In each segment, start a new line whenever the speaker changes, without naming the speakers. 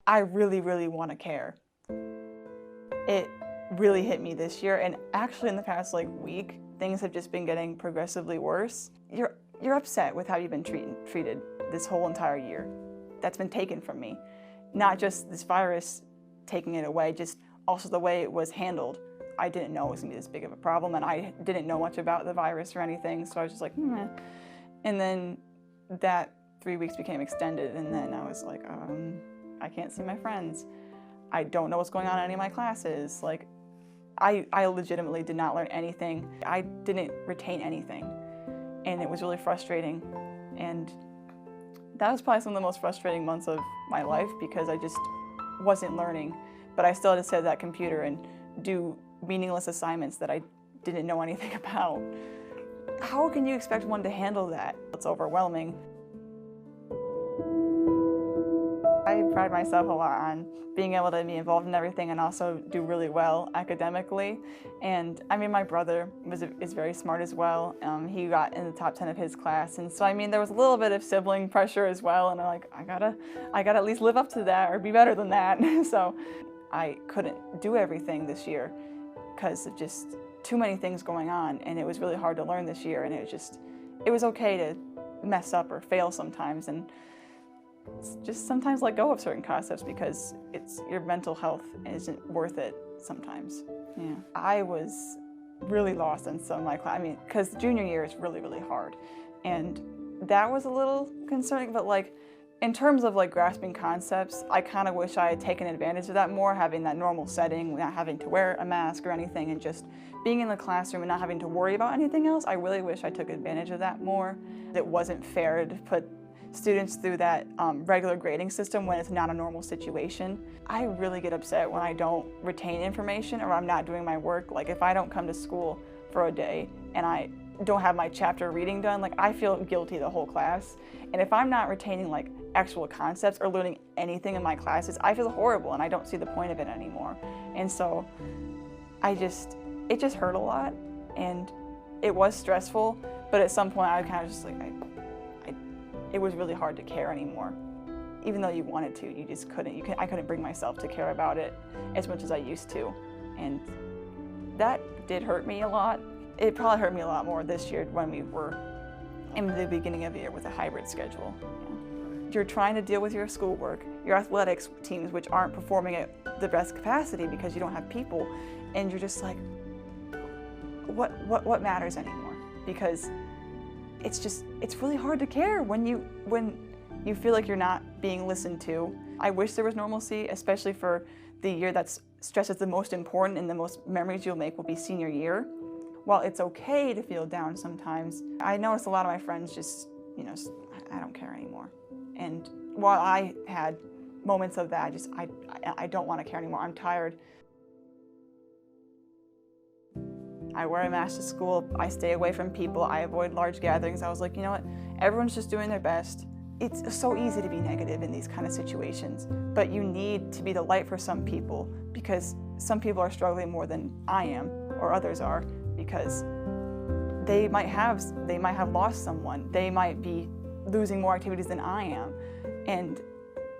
I really, really want to care. It really hit me this year, and actually in the past week, things have just been getting progressively worse. You're upset with how you've been treated this whole entire year. That's been taken from me. Not just this virus taking it away, just also the way it was handled. I didn't know it was gonna be this big of a problem, and I didn't know much about the virus or anything, so I was just like, meh. And then that 3 weeks became extended, and then I was like, I can't see my friends. I don't know what's going on in any of my classes. I legitimately did not learn anything. I didn't retain anything, and it was really frustrating. And that was probably some of the most frustrating months of my life because I just wasn't learning, but I still had to sit at that computer and do meaningless assignments that I didn't know anything about. How can you expect one to handle that? It's overwhelming. I pride myself a lot on being able to be involved in everything and also do really well academically. And I mean, my brother is very smart as well. He got in the top 10 of his class, and so I mean, there was a little bit of sibling pressure as well. And I'm like, I gotta at least live up to that or be better than that. So I couldn't do everything this year because of just too many things going on, and it was really hard to learn this year. And it was okay to mess up or fail sometimes, and just sometimes let go of certain concepts because your mental health isn't worth it sometimes. Yeah, I was really lost in some of my class. I mean, because junior year is really, really hard, and that was a little concerning. But in terms of grasping concepts, I kind of wish I had taken advantage of that more, having that normal setting, not having to wear a mask or anything, and just being in the classroom and not having to worry about anything else. I really wish I took advantage of that more. It wasn't fair to put students through that regular grading system when it's not a normal situation. I really get upset when I don't retain information or I'm not doing my work. If I don't come to school for a day and I don't have my chapter reading done, I feel guilty the whole class. And if I'm not retaining actual concepts or learning anything in my classes, I feel horrible and I don't see the point of it anymore. And so it just hurt a lot, and it was stressful, but at some point I kind of just it was really hard to care anymore. Even though you wanted to, you just couldn't. I couldn't bring myself to care about it as much as I used to. And that did hurt me a lot. It probably hurt me a lot more this year when we were in the beginning of the year with a hybrid schedule. Yeah. You're trying to deal with your schoolwork, your athletics teams, which aren't performing at the best capacity because you don't have people, and you're just like, what matters anymore? Because it's really hard to care when you feel like you're not being listened to. I wish there was normalcy, especially for the year that's stressed as the most important and the most memories you'll make will be senior year. While it's okay to feel down sometimes, I noticed a lot of my friends just, I don't care anymore. And while I had moments of that, I don't want to care anymore. I'm tired. I wear a mask to school, I stay away from people, I avoid large gatherings. I was like, you know what, everyone's just doing their best. It's so easy to be negative in these kind of situations, but you need to be the light for some people because some people are struggling more than I am or others are because they might have lost someone, they might be losing more activities than I am, and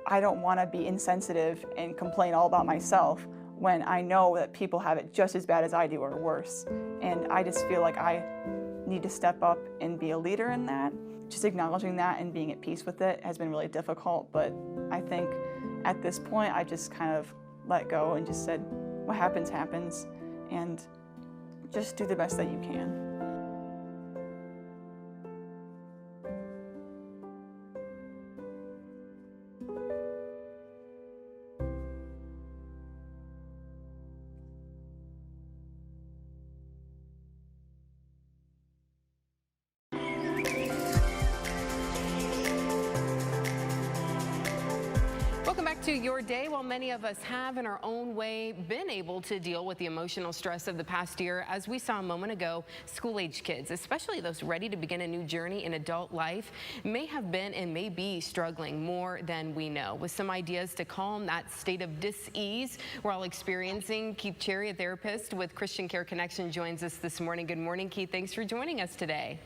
I don't want to be insensitive and complain all about myself when I know that people have it just as bad as I do or worse. And I just feel like I need to step up and be a leader in that. Just acknowledging that and being at peace with it has been really difficult, but I think at this point I just kind of let go and just said, what happens, happens, and just do the best that you can.
Welcome back to Your Day. While many of us have in our own way been able to deal with the emotional stress of the past year, as we saw a moment ago, school-age kids, especially those ready to begin a new journey in adult life, may have been and may be struggling more than we know. With some ideas to calm that state of dis-ease we're all experiencing, Keith Cherry, a therapist with Christian Care Connection, joins us this morning. Good morning, Keith. Thanks for joining us today.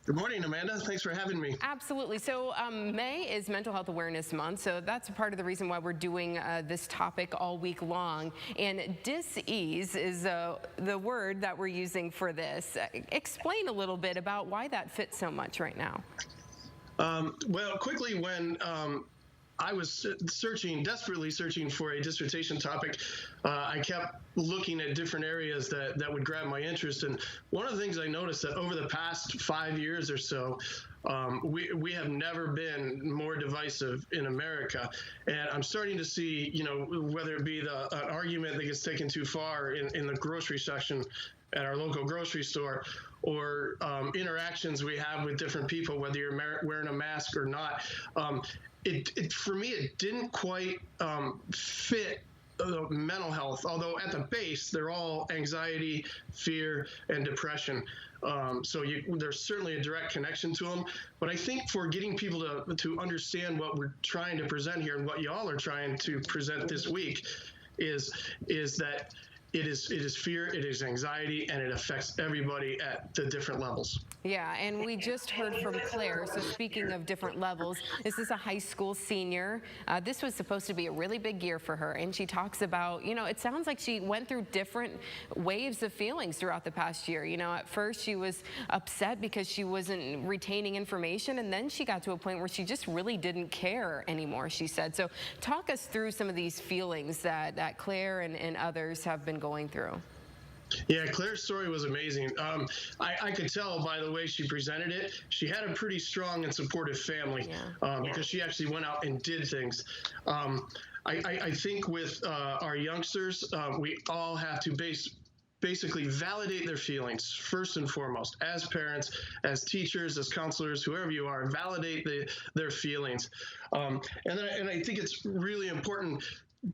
Good morning, Amanda. Thanks for having me.
Absolutely. So May is Mental Health Awareness Month, so that's part of the reason why we're doing this topic all week long. And dis-ease is the word that we're using for this. Explain a little bit about why that fits so much right now.
Well, quickly, when I was desperately searching for a dissertation topic, I kept looking at different areas that would grab my interest. And one of the things I noticed that over the past 5 years or so, we have never been more divisive in America. And I'm starting to see, whether it be an argument that gets taken too far in the grocery section at our local grocery store, or interactions we have with different people, whether you're wearing a mask or not. For me, it didn't quite fit mental health, although at the base, they're all anxiety, fear, and depression. So there's certainly a direct connection to them. But I think for getting people to understand what we're trying to present here and what y'all are trying to present this week is that it is fear, it is anxiety, and it affects everybody at the different levels.
Yeah, and we just heard from Claire. So speaking of different levels, this is a high school senior. This was supposed to be a really big year for her, and she talks about, it sounds like she went through different waves of feelings throughout the past year. At first she was upset because she wasn't retaining information, and then she got to a point where she just really didn't care anymore, she said. So talk us through some of these feelings that Claire and others have been going through.
Yeah, Claire's story was amazing. I could tell by the way she presented it, she had a pretty strong and supportive family, because she actually went out and did things. I think with our youngsters, we all have to basically validate their feelings first and foremost. As parents, as teachers, as counselors, whoever you are, validate their feelings. And I think it's really important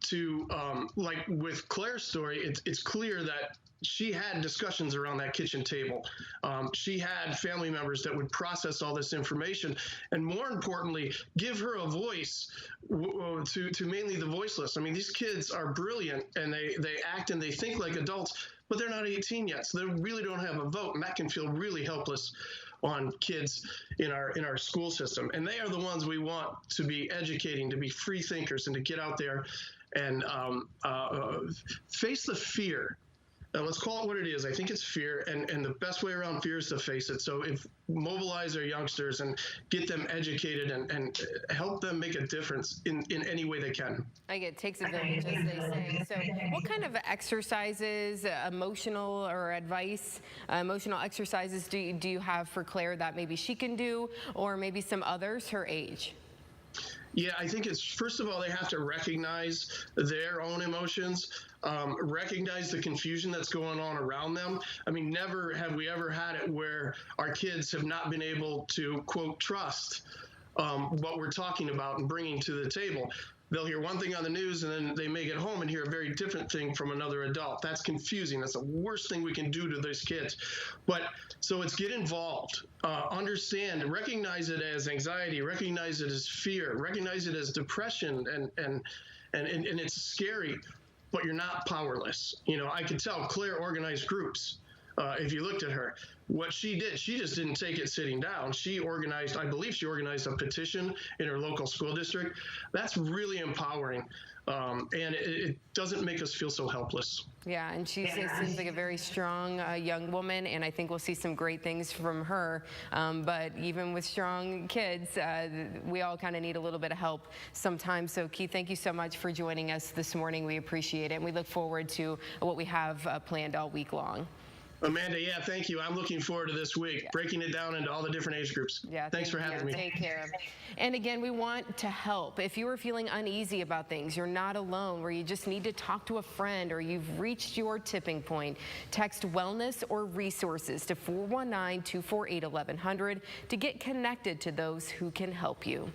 to, like with Claire's story, it's clear that she had discussions around that kitchen table. She had family members that would process all this information, and more importantly, give her a voice to mainly the voiceless. I mean, these kids are brilliant, and they act and they think like adults, but they're not 18 yet, so they really don't have a vote, and that can feel really helpless on kids in our school system. And they are the ones we want to be educating, to be free thinkers, and to get out there and face the fear. Let's call it what it is. I think it's fear, and the best way around fear is to face it. So mobilize our youngsters and get them educated and help them make a difference in any way they can.
It takes a village, as they say. So what kind of exercises, emotional exercises do you have for Claire that maybe she can do, or maybe some others her age?
Yeah, I think it's, first of all, they have to recognize their own emotions, recognize the confusion that's going on around them. I mean, never have we ever had it where our kids have not been able to, quote, trust what we're talking about and bringing to the table. They'll hear one thing on the news, and then they may get home and hear a very different thing from another adult. That's confusing. That's the worst thing we can do to those kids. But so it's get involved, understand, recognize it as anxiety, recognize it as fear, recognize it as depression, and it's scary, but you're not powerless. I could tell Claire organized groups. If you looked at her, what she did, she just didn't take it sitting down. I believe she organized a petition in her local school district. That's really empowering. And it doesn't make us feel so helpless.
Yeah, and she seems like a very strong young woman, and I think we'll see some great things from her. But even with strong kids, we all kind of need a little bit of help sometimes. So Keith, thank you so much for joining us this morning. We appreciate it, and we look forward to what we have planned all week long.
Amanda, yeah, thank you. I'm looking forward to this week, breaking it down into all the different age groups.
Yeah,
thanks for having me.
Take care. And again, we want to help. If you are feeling uneasy about things, you're not alone, where you just need to talk to a friend, or you've reached your tipping point, text wellness or resources to 419-248-1100 to get connected to those who can help you.